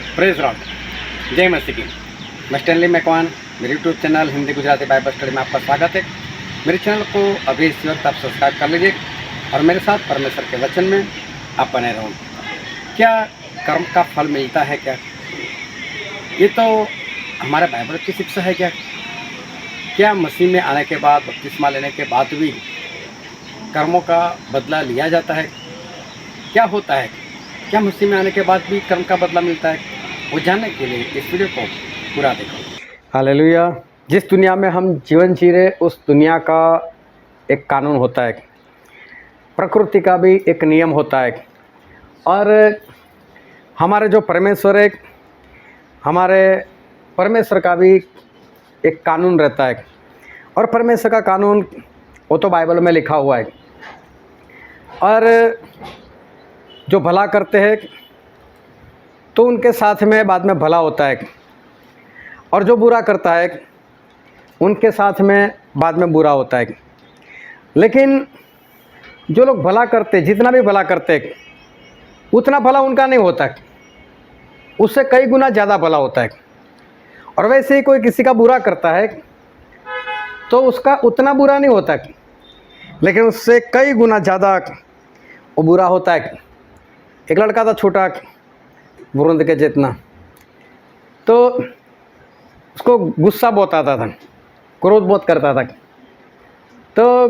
Praise rod, जय मसीह की। मैं स्टैनली मैकवान, मेरे YouTube channel Hindi Gujarati Bible study में आपका स्वागत है। मेरे चैनल को अभी इस वक्त आप सब्सक्राइब कर लीजिए और मेरे साथ परमेश्वर के वचन में आप बने रहो। क्या कर्म का फल मिलता है क्या? ये तो हमारे बाइबल की शिक्षा है क्या? क्या मसीह में आने के बाद, बपतिस्मा लेने के बाद भी कर्मों का बदला लिया जाता है? क्या होता है? क्या मसीह में आने के बाद भी कर्म का बदला मिलता है? वो जानने के लिए इस वीडियो को पूरा देखो। हालेलुया। जिस दुनिया में हम जीवन जी रहे, उस दुनिया का एक कानून होता है, प्रकृति का भी एक नियम होता है, और हमारे जो परमेश्वर है, हमारे परमेश्वर का भी एक कानून रहता है। और परमेश्वर का कानून वो तो बाइबल में लिखा हुआ है। और जो भला करते हैं तो उनके साथ में बाद में भला होता है, और जो बुरा करता है उनके साथ में बाद में बुरा होता है। लेकिन जो लोग भला करते, जितना भी भला करते, उतना भला उनका नहीं होता, उससे कई गुना ज़्यादा भला होता है। और वैसे ही कोई किसी का बुरा करता है तो उसका उतना बुरा नहीं होता, लेकिन उससे कई गुना ज़्यादा वो बुरा होता है। एक लड़का था छोटा, बुरुंद के जितना, तो उसको गुस्सा बहुत आता था, क्रोध बहुत करता था। तो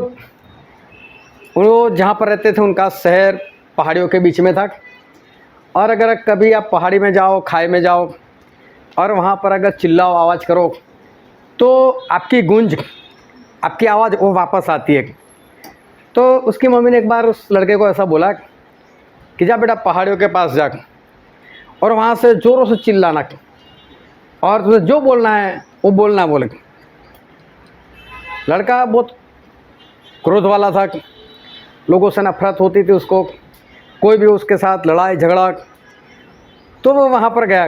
वो जहाँ पर रहते थे उनका शहर पहाड़ियों के बीच में था। और अगर कभी आप पहाड़ी में जाओ, खाई में जाओ, और वहाँ पर अगर चिल्लाओ, आवाज़ करो, तो आपकी गूंज, आपकी आवाज़ वो वापस आती है। तो उसकी मम्मी ने एक बार उस लड़के को ऐसा बोला कि जा बेटा पहाड़ियों के पास जा और वहाँ से ज़ोरों से चिल्लाना, और तुझे जो बोलना है वो बोलना बोले। लड़का बहुत क्रोध वाला था, लोगों से नफरत होती थी उसको, कोई भी उसके साथ लड़ाई झगड़ा, तो वो वहाँ पर गया।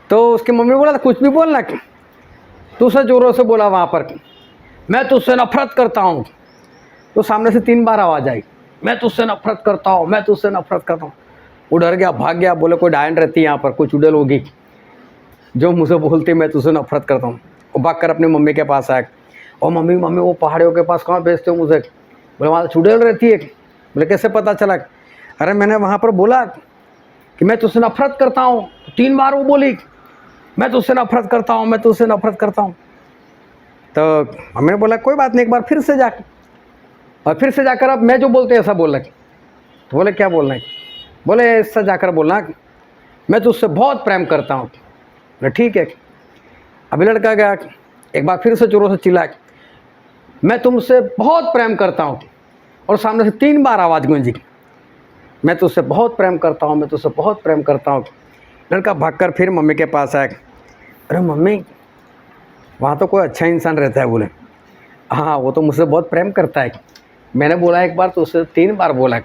तो उसकी मम्मी बोला था कुछ भी बोलना, तो उसे ज़ोरों से बोला वहाँ पर, मैं तुझसे नफरत करता हूँ। तो सामने से 3 बार आवाज़ आई, मैं तुझसे नफरत करता हूँ, मैं तुझसे नफरत करता हूँ। वो डर गया, भाग गया, बोले कोई डायन रहती है यहाँ पर, कोई चुड़ैल होगी जो मुझे बोलती मैं तुझसे नफरत करता हूँ। वो भाग कर अपनी मम्मी के पास आया, और मम्मी मम्मी वो पहाड़ियों के पास कहाँ भेजते हो मुझे? बोले वहाँ चुड़ैल रहती है। बोले कैसे पता चला? अरे मैंने वहाँ पर बोला कि मैं तुझसे नफरत करता हूँ, 3 बार वो बोली मैं तुझसे नफरत करता हूँ, मैं तुझसे नफरत करता हूँ। तो मम्मी ने बोला कोई बात नहीं, एक बार फिर से जाकर, और फिर से जाकर अब मैं जो बोलते ऐसा बोलना। तो बोले क्या बोलना है? बोले ऐसा जाकर बोलना मैं तुझसे बहुत प्रेम करता हूँ। बोले ठीक है। अभी लड़का गया, एक बार फिर से जोरों से चिल्लाया मैं तुमसे बहुत प्रेम करता हूँ, और सामने से 3 बार आवाज़ गूंजी, मैं तुझसे बहुत प्रेम करता हूँ, मैं तुझसे बहुत प्रेम करता हूँ। लड़का भागकर फिर मम्मी के पास आया, अरे मम्मी वहाँ तो कोई अच्छा इंसान रहता है। बोले हाँ वो तो मुझसे बहुत प्रेम करता है, मैंने बोला एक बार तो उससे 3 बार बोला।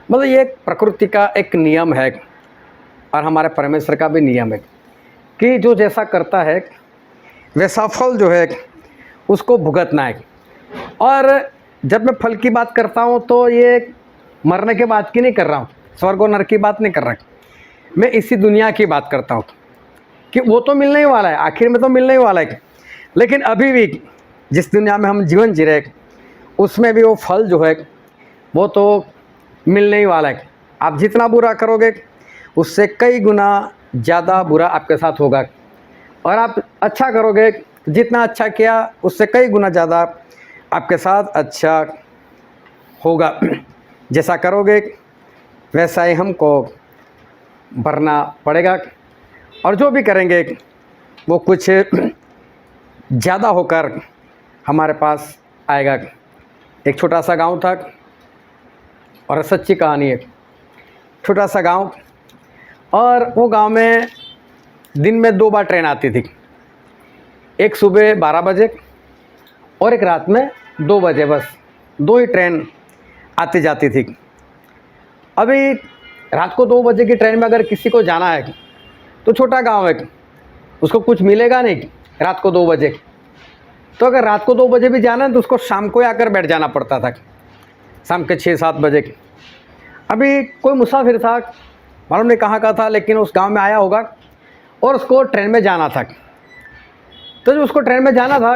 मतलब ये एक प्रकृति का एक नियम है, और हमारे परमेश्वर का भी नियम है कि जो जैसा करता है वैसा फल जो है उसको भुगतना है। और जब मैं फल की बात करता हूँ तो ये मरने के बाद की नहीं कर रहा हूँ, स्वर्ग और नरक की बात नहीं कर रहा, मैं इसी दुनिया की बात करता हूँ कि वो तो मिलने ही वाला है, आखिर में तो मिलने ही वाला है। लेकिन अभी भी जिस दुनिया में हम जीवन जी रहे उसमें भी वो फल जो है वो तो मिलने ही वाला है। आप जितना बुरा करोगे उससे कई गुना ज़्यादा बुरा आपके साथ होगा, और आप अच्छा करोगे, जितना अच्छा किया उससे कई गुना ज़्यादा आपके साथ अच्छा होगा। जैसा करोगे वैसा ही हमको भरना पड़ेगा, और जो भी करेंगे वो कुछ ज़्यादा होकर हमारे पास आएगा। एक छोटा सा गांव था, और सच्ची कहानी है, छोटा सा गांव, और वो गांव में दिन में 2 बार ट्रेन आती थी, एक सुबह 12 बजे और एक रात में 2 बजे, बस 2 ही ट्रेन आती जाती थी। अभी रात को 2 बजे की ट्रेन में अगर किसी को जाना है तो छोटा गांव है, उसको कुछ मिलेगा नहीं रात को 2 बजे। तो अगर रात को 2 बजे भी जाना है तो उसको शाम को आकर बैठ जाना पड़ता था, शाम के 6-7 बजे। अभी कोई मुसाफिर था मालूम नहीं कहाँ का था, लेकिन उस गांव में आया होगा और उसको ट्रेन में जाना था। तो जो उसको ट्रेन में जाना था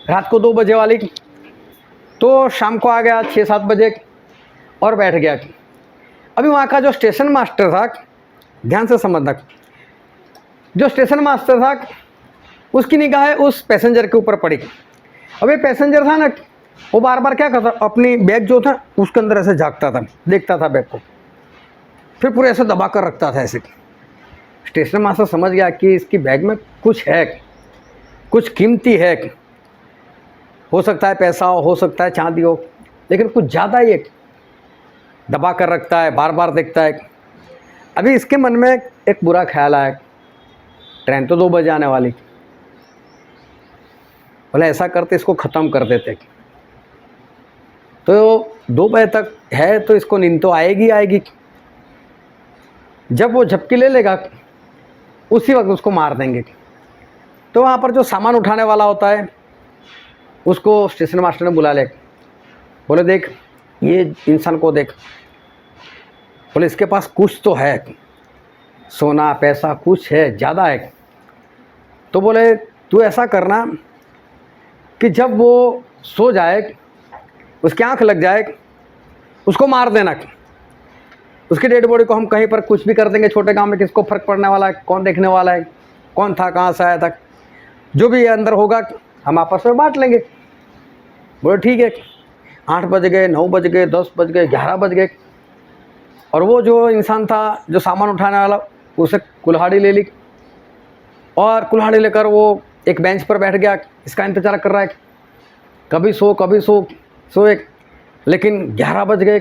रात को 2 बजे वाली, तो शाम को आ गया 6-7 बजे और बैठ गया। अभी वहाँ का जो स्टेशन मास्टर था, ध्यान से समझना, जो स्टेशन मास्टर था उसकी निगाह उस पैसेंजर के ऊपर पड़ी। अब ये पैसेंजर था ना, वो बार बार क्या करता, अपनी बैग जो था उसके अंदर ऐसे झाँकता था, देखता था बैग को, फिर पूरे ऐसे दबा कर रखता था ऐसे। स्टेशन मास्टर समझ गया कि इसकी बैग में कुछ है, कुछ कीमती है, हो सकता है पैसा हो सकता है चांदी हो, लेकिन कुछ ज़्यादा ही दबा कर रखता है, बार बार देखता है। अभी इसके मन में एक बुरा ख्याल आया, ट्रेन तो 2 बजे आने वाली, बोले ऐसा करते इसको ख़त्म कर देते। तो 2 बजे तक है तो इसको नींद तो आएगी आएगी। जब वो झपकी ले लेगा उसी वक्त उसको मार देंगे। तो वहाँ पर जो सामान उठाने वाला होता है उसको स्टेशन मास्टर ने बुला ले, बोले देख ये इंसान को देख, बोले इसके पास कुछ तो है, सोना पैसा कुछ है, ज़्यादा है। तो बोले तू ऐसा करना कि जब वो सो जाए, उसकी आंख लग जाए, उसको मार देना। उसकी डेड बॉडी को हम कहीं पर कुछ भी कर देंगे, छोटे गांव में किसको फ़र्क पड़ने वाला है, कौन देखने वाला है, कौन था कहाँ से आया था, जो भी अंदर होगा हम आपस में बांट लेंगे। बोले ठीक है। 8 बज गए, 9 बज गए, 10 बज गए, 11 बज गए, और वो जो इंसान था जो सामान उठाने वाला, उसे कुल्हाड़ी ले ली और कुल्हाड़ी लेकर वो एक बेंच पर बैठ गया, इसका इंतज़ार कर रहा है, कभी सोए। लेकिन 11 बज गए,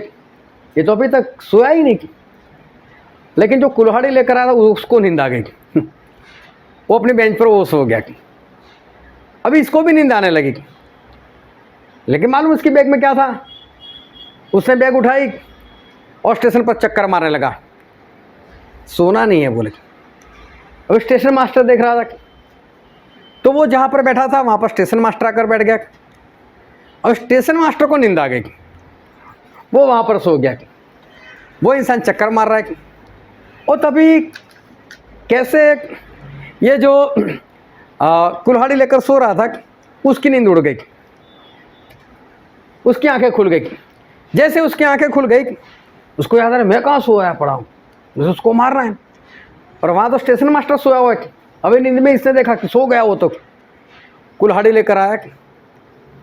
ये तो अभी तक सोया ही नहीं। लेकिन जो कुल्हाड़ी लेकर आया था उसको नींद आ गई। वो अपनी बेंच पर वो सो गया। अभी इसको भी नींद आने लगी, लेकिन मालूम उसकी बैग में क्या था, उसने बैग उठाई और स्टेशन पर चक्कर मारने लगा, सोना नहीं है बोले। अब स्टेशन मास्टर देख रहा था, तो वो जहाँ पर बैठा था वहाँ पर स्टेशन मास्टर आकर बैठ गया। और स्टेशन मास्टर को नींद आ गई, वो वहाँ पर सो गया। वो इंसान चक्कर मार रहा है, और तभी कैसे ये जो कुल्हाड़ी लेकर सो रहा था उसकी नींद उड़ गई, उसकी आंखें खुल गई। जैसे उसकी आंखें खुल गई उसको याद आ रहा मैं कहाँ सोया पड़ा हूँ, मुझे उसको मारना है। और वहाँ तो स्टेशन मास्टर सोया हुआ है। अभी नींद में इसने देखा कि सो गया, वो तो कुल्हाड़ी लेकर आया,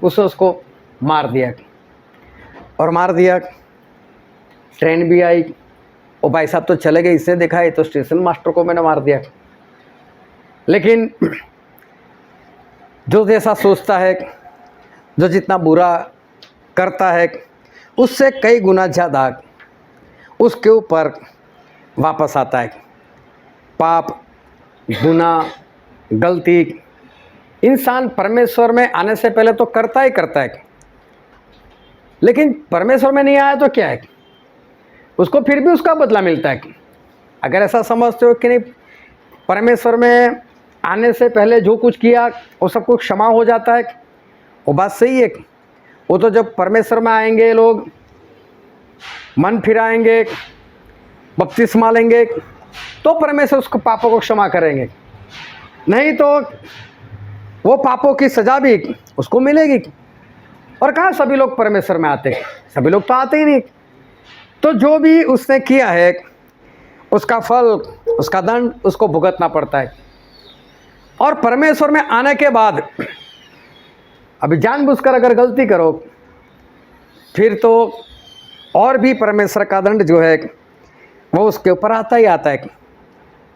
उसने उसको मार दिया। और मार दिया, ट्रेन भी आई, और भाई साहब तो चले गए, इसने देखा है तो स्टेशन मास्टर को मैंने मार दिया। लेकिन जो जैसा सोचता है, जो जितना बुरा करता है, उससे कई गुना ज़्यादा उसके ऊपर वापस आता है। पाप, गुनाह, गलती इंसान परमेश्वर में आने से पहले तो करता ही करता है, लेकिन परमेश्वर में नहीं आया तो क्या है, उसको फिर भी उसका बदला मिलता है। अगर ऐसा समझते हो कि नहीं, परमेश्वर में आने से पहले जो कुछ किया वो सब कुछ क्षमा हो जाता है, वो बात सही है। वो तो जब परमेश्वर में आएंगे, लोग मन फिराएंगे, बपतिस्मा लेंगे, तो परमेश्वर उसको पापों को क्षमा करेंगे, नहीं तो वो पापों की सज़ा भी उसको मिलेगी। और कहाँ सभी लोग परमेश्वर में आते हैं, सभी लोग तो आते ही नहीं। तो जो भी उसने किया है उसका फल, उसका दंड उसको भुगतना पड़ता है। और परमेश्वर में आने के बाद अभी जानबूझकर अगर गलती करो, फिर तो और भी परमेश्वर का दंड जो है वो उसके ऊपर आता ही आता है।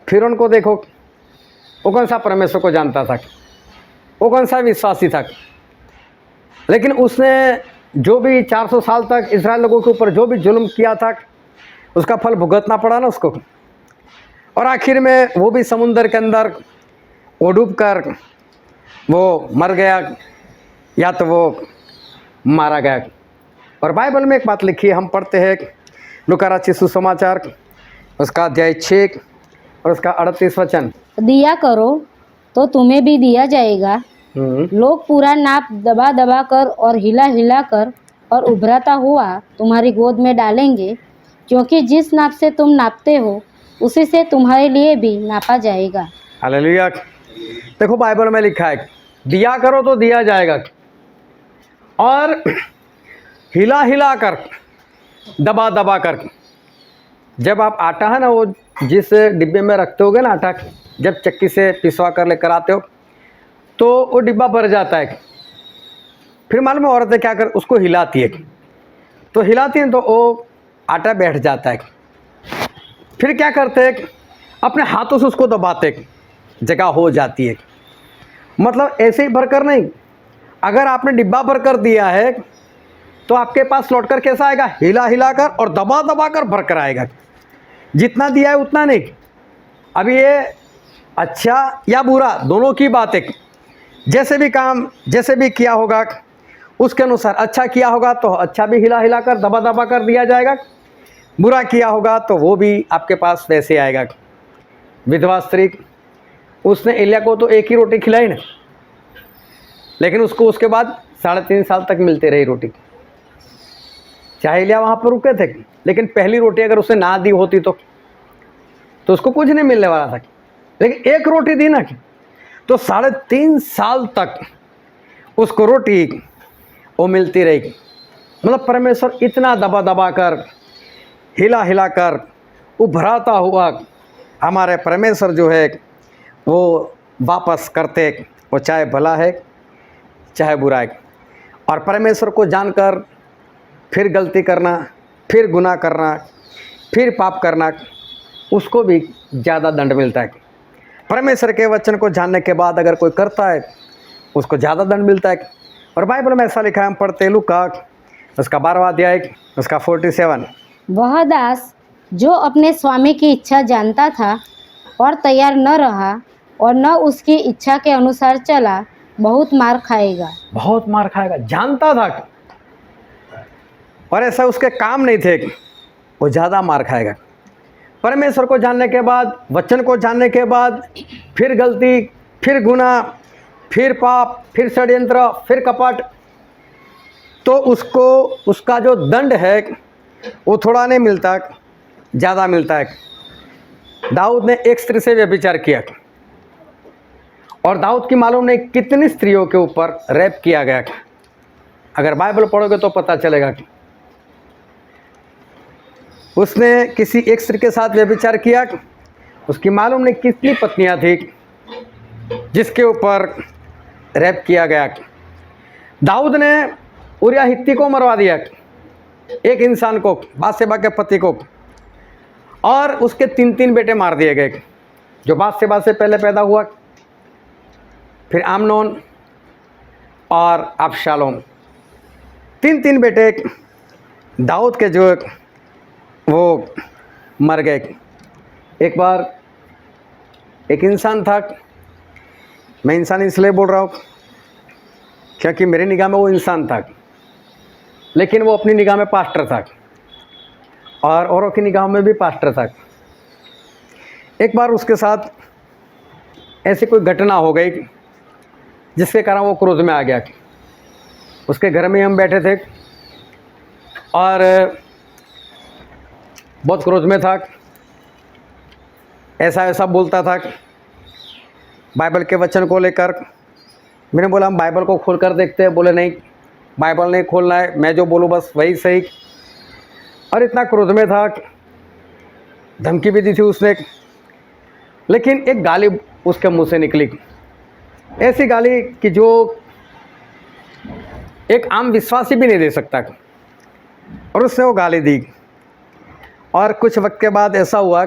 फिर उनको देखो, वो कौन सा परमेश्वर को जानता था, वो कौन सा विश्वासी था, लेकिन उसने जो भी 400 साल तक इस्राएल लोगों के ऊपर जो भी जुल्म किया था उसका फल भुगतना पड़ा ना उसको। और आखिर में वो भी समुंदर के अंदर वो डूब कर वो मर गया, या तो वो मारा गया। और बाइबल में एक बात लिखी है, हम पढ़ते हैं लूका रचित सुसमाचार उसका अध्याय 6 और उसका 38 वचन। दिया करो तो तुम्हें भी दिया जाएगा, लोग पूरा नाप दबा दबा कर और हिला हिला कर और उभराता हुआ तुम्हारी गोद में डालेंगे, क्योंकि जिस नाप से तुम नापते हो उसी से तुम्हारे लिए भी नापा जाएगा। हालेलुया। देखो बाइबल में लिखा है दिया करो तो दिया जाएगा, और हिला हिला कर, दबा दबा कर। जब आप आटा है ना, वो जिस डिब्बे में रखते होगे ना आटा, जब चक्की से पिसवा कर लेकर आते हो तो वो डिब्बा भर जाता है। फिर मालूम है औरतें क्या कर, उसको हिलाती है, तो हिलाती हैं तो वो आटा बैठ जाता है। फिर क्या करते हैं, अपने हाथों से उसको दबाते, जगह हो जाती है। मतलब ऐसे ही भरकर नहीं, अगर आपने डिब्बा भर कर दिया है तो आपके पास लौट कर कैसा आएगा, हिला हिला कर और दबा दबा कर भर कर आएगा। जितना दिया है उतना नहीं। अब ये अच्छा या बुरा दोनों की बात है। जैसे भी काम जैसे भी किया होगा उसके अनुसार, अच्छा किया होगा तो अच्छा भी हिला हिला कर दबा दबा कर दिया जाएगा, बुरा किया होगा तो वो भी आपके पास वैसे आएगा। विधवा स्त्री, उसने एलिया को तो एक ही रोटी खिलाई ना, लेकिन उसको उसके बाद 3.5 साल तक मिलती रही रोटी। चाहे एलिया वहाँ पर रुके थे, लेकिन पहली रोटी अगर उसने ना दी होती तो उसको कुछ नहीं मिलने वाला था। लेकिन एक रोटी दी ना, तो 3.5 साल तक उसको रोटी वो मिलती रही। मतलब परमेश्वर इतना दबा दबा कर, हिला हिला कर उभराता हुआ हमारे परमेश्वर जो है वो वापस करते, वो चाहे भला है चाहे बुरा है। और परमेश्वर को जानकर फिर गलती करना, फिर गुनाह करना, फिर पाप करना, उसको भी ज़्यादा दंड मिलता है। परमेश्वर के वचन को जानने के बाद अगर कोई करता है उसको ज़्यादा दंड मिलता है। और बाइबल में ऐसा लिखा है, हम पढ़ते लूका उसका 12वां अध्याय उसका 47। वह दास जो अपने स्वामी की इच्छा जानता था और तैयार न रहा और न उसकी इच्छा के अनुसार चला, बहुत मार खाएगा। बहुत मार खाएगा। जानता था और ऐसा उसके काम नहीं थे, वो ज़्यादा मार खाएगा। परमेश्वर को जानने के बाद, वचन को जानने के बाद, फिर गलती, फिर गुनाह, फिर पाप, फिर षड्यंत्र, फिर कपट, तो उसको उसका जो दंड है वो थोड़ा नहीं मिलता, ज़्यादा मिलता है। दाऊद ने एक स्त्री से व्यभिचार किया, और दाऊद की मालूम नहीं कितनी स्त्रियों के ऊपर रेप किया गया। अगर बाइबल पढ़ोगे तो पता चलेगा कि उसने किसी एक स्त्री के साथ व्यभिचार किया। उसकी मालूम नहीं कितनी पत्नियां थी जिसके ऊपर रेप किया गया। दाऊद ने उरिया हित्ती को मरवा दिया, एक इंसान को, बातशेबा के पति को, और उसके 3 बेटे मार दिए गए। जो बातशेबा से पहले पैदा हुआ, फिर आमनोन और अबशालोम, 3 बेटे दाऊद के जो वो मर गए। एक बार एक इंसान था, मैं इंसान इसलिए बोल रहा हूँ क्योंकि मेरी निगाह में वो इंसान था, लेकिन वो अपनी निगाह में पास्टर था और औरों की निगाह में भी पास्टर था। एक बार उसके साथ ऐसी कोई घटना हो गई जिसके कारण वो क्रोध में आ गया। उसके घर में हम बैठे थे और बहुत क्रोध में था, ऐसा बोलता था बाइबल के वचन को लेकर। मैंने बोला हम बाइबल को खोल कर देखते हैं। बोले नहीं, बाइबल नहीं खोलना है, मैं जो बोलूँ बस वही सही। और इतना क्रोध में था, धमकी भी दी थी उसने। लेकिन एक गाली उसके मुंह से निकली, ऐसी गाली कि जो एक आम विश्वासी भी नहीं दे सकता, और उसने वो गाली दी। और कुछ वक्त के बाद ऐसा हुआ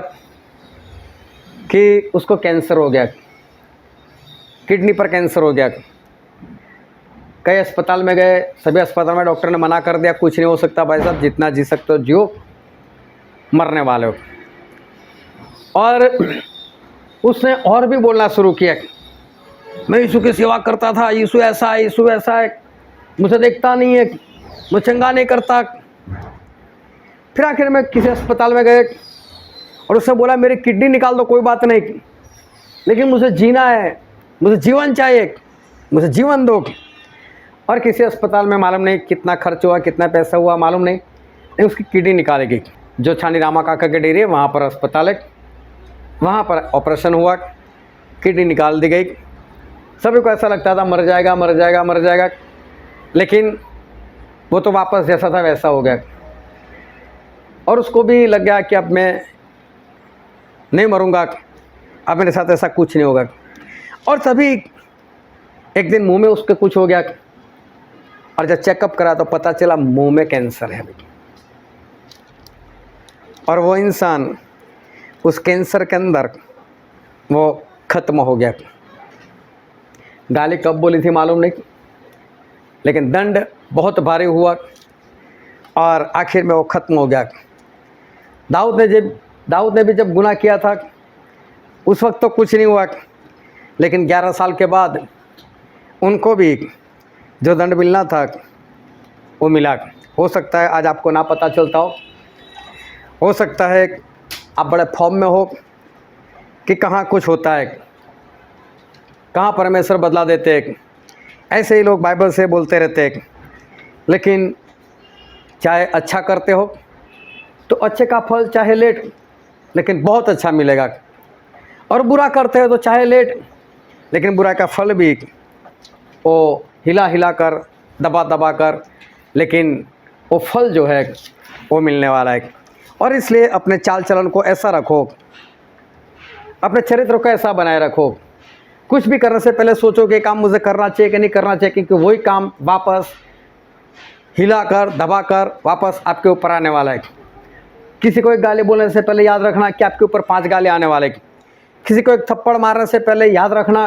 कि उसको कैंसर हो गया, किडनी पर कैंसर हो गया। कई अस्पताल में गए, सभी अस्पताल में डॉक्टर ने मना कर दिया, कुछ नहीं हो सकता भाई साहब, जितना जी सकते हो जियो, मरने वाले हो। और उसने और भी बोलना शुरू किया, मैं यीशु की सेवा करता था, यीशु ऐसा है, यीशु ऐसा है, मुझे देखता नहीं है, मुझे चंगा नहीं करता। फिर आखिर में किसी अस्पताल में गए और उसने बोला मेरी किडनी निकाल दो, कोई बात नहीं, लेकिन मुझे जीना है, मुझे जीवन चाहिए, मुझे जीवन दो। और किसी अस्पताल में मालूम नहीं कितना खर्च हुआ, कितना पैसा हुआ मालूम नहीं, लेकिन उसकी किडनी निकाली गई। जो छानी रामा काका के डेरी है वहाँ पर अस्पताल है, वहाँ पर ऑपरेशन हुआ, किडनी निकाल दी गई। सभी को ऐसा लगता था मर जाएगा मर जाएगा मर जाएगा, लेकिन वो तो वापस जैसा था वैसा हो गया। और उसको भी लग गया कि अब मैं नहीं मरूंगा, अब मेरे साथ ऐसा कुछ नहीं होगा। और तभी एक दिन मुंह में उसके कुछ हो गया, और जब चेकअप करा तो पता चला मुंह में कैंसर है। और वो इंसान उस कैंसर के अंदर वो ख़त्म हो गया। गाली कब बोली थी मालूम नहीं, लेकिन दंड बहुत भारी हुआ और आखिर में वो ख़त्म हो गया। दाऊद ने भी जब गुनाह किया था उस वक्त तो कुछ नहीं हुआ, लेकिन 11 साल के बाद उनको भी जो दंड मिलना था वो मिला। हो सकता है आज आपको ना पता चलता हो सकता है आप बड़े फॉर्म में हो कि कहाँ कुछ होता है, कहाँ परमेश्वर बदला देते हैं। ऐसे ही लोग बाइबल से बोलते रहते हैं, लेकिन चाहे अच्छा करते हो तो अच्छे का फल चाहे लेट लेकिन बहुत अच्छा मिलेगा, और बुरा करते हो तो चाहे लेट लेकिन बुरा का फल भी वो हिला हिला कर दबा दबा कर, लेकिन वो फल जो है वो मिलने वाला है। और इसलिए अपने चाल चलन को ऐसा रखो, अपने चरित्र को ऐसा बनाए रखो, कुछ भी करने से पहले सोचो कि काम मुझे करना चाहिए कि नहीं करना चाहिए, क्योंकि वही काम वापस हिलाकर दबाकर वापस आपके ऊपर आने वाला है। किसी को एक गाली बोलने से पहले याद रखना कि आपके ऊपर 5 गाली आने वाले। किसी को एक थप्पड़ मारने से पहले याद रखना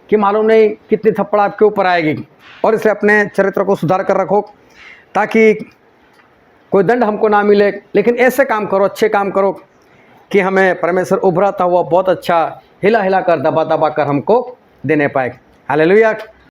कि मालूम नहीं कितनी थप्पड़ आपके ऊपर आएगी। और इसलिए अपने चरित्र को सुधार कर रखो ताकि कोई दंड हमको ना मिले, लेकिन ऐसे काम करो, अच्छे काम करो कि हमें परमेश्वर उभराता हुआ बहुत अच्छा हिला हिला कर दबा दबा कर हमको देने पाए। हालेलुया।